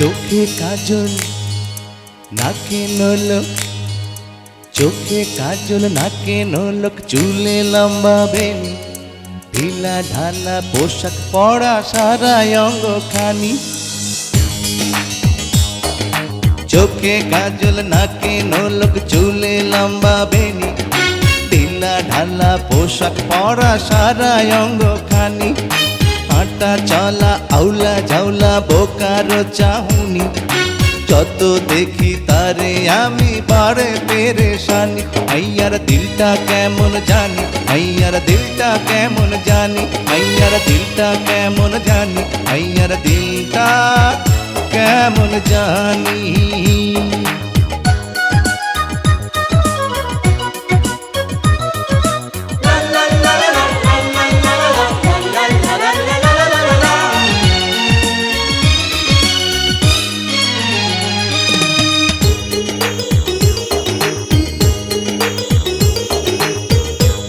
চোখে কাজল নাকে নলক, চোখে কাজল নাকে নলক, চুলে লম্বা বেনি, ঢিলা ঢালা পোশাক পরা সারা অঙ্গ খানি। চোখে কাজল নাকে নলক, চুলে লম্বা বেনি, ঢিলা ঢালা পোশাক পরা সারা অঙ্গ খানি। হাঁটা চলা আউলা ঝাউলা বোকারো চাহুনি, যত দেখি তারে আমি বাড়ে পেরেশানি। আইয়ার দিলটা কেমন জানি, আইয়ার দিলটা কেমন জানি, আইয়ার দিলটা কেমন জানি, আইয়ার দিলটা কেমন জানি।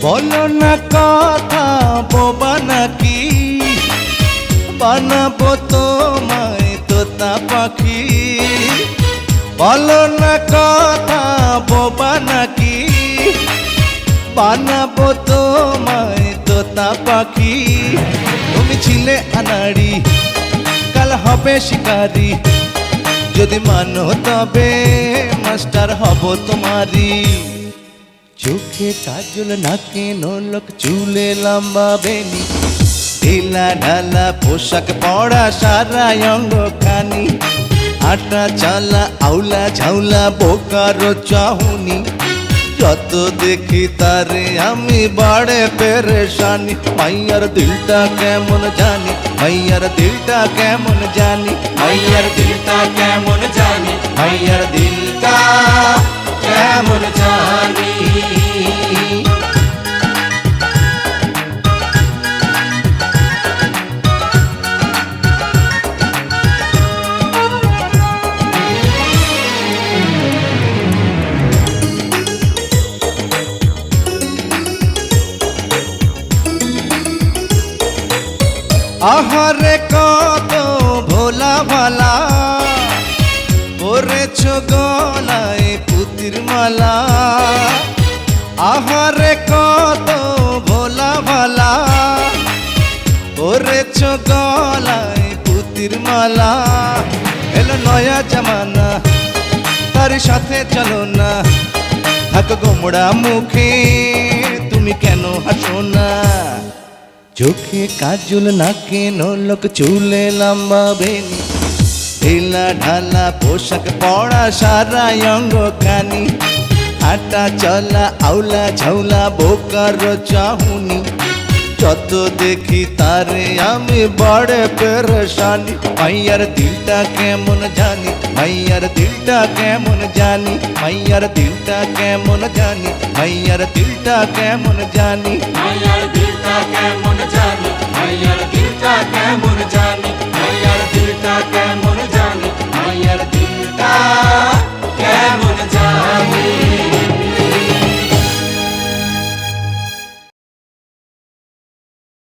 বলো না কথা বোবা নাকি, বানাবো তোমায় তোতা পাখি। বলো না কথা বোবা নাকি, বানাবো তোমায় তোতা পাখি। তুমি ছিলে আনাড়ি, কাল হবে শিকারি, যদি মানো তবে মাস্টার হব তোমারি। চোখে কাজল নাকে নলক, চুলে লম্বা বেনি, ঢিলা ঢালা পোশাক পরা সারা অঙ্গ খানি। হাঁটা চলা আউলা ঝাউলা বোকারো চাহুনি, যত দেখি তারে আমি বাড়ে পেরেশানি। মাইয়ার দিলটা কেমন জানি, মাইয়ার দিলটা কেমন জানি, মাইয়ার দিলটা কেমন জানি, মাইয়ার দিলটা কেমন জানি। আহারে কত ভোলা ভালা, পরেছ গলায় পুতির মালা। আহারে কত ভোলা ভালা, পরেছ গলায় পুতির মালা। এলো নয়া জামানা, তার সাথে চলো না, থাকো গোমড়া মুখে, তুমি কেন হাসো না। চোখে কাজল নাকে নলক, চুলে লম্বা বেনি, ঢিলা ঢালা পোশাক পরা সারা অঙ্গ খানি। হাঁটা চলা আউলা ঝাউলা বোকারো চাহুনি, যত দেখি তারে আমি বাড়ে পেরেশানি। মাইয়ার দিলটা কেমন জানি, মাইয়ার দিলটা কেমন জানি, মাইয়ার দিলটা কেমন জানি, মাইয়ার দিলটা কেমন জানি।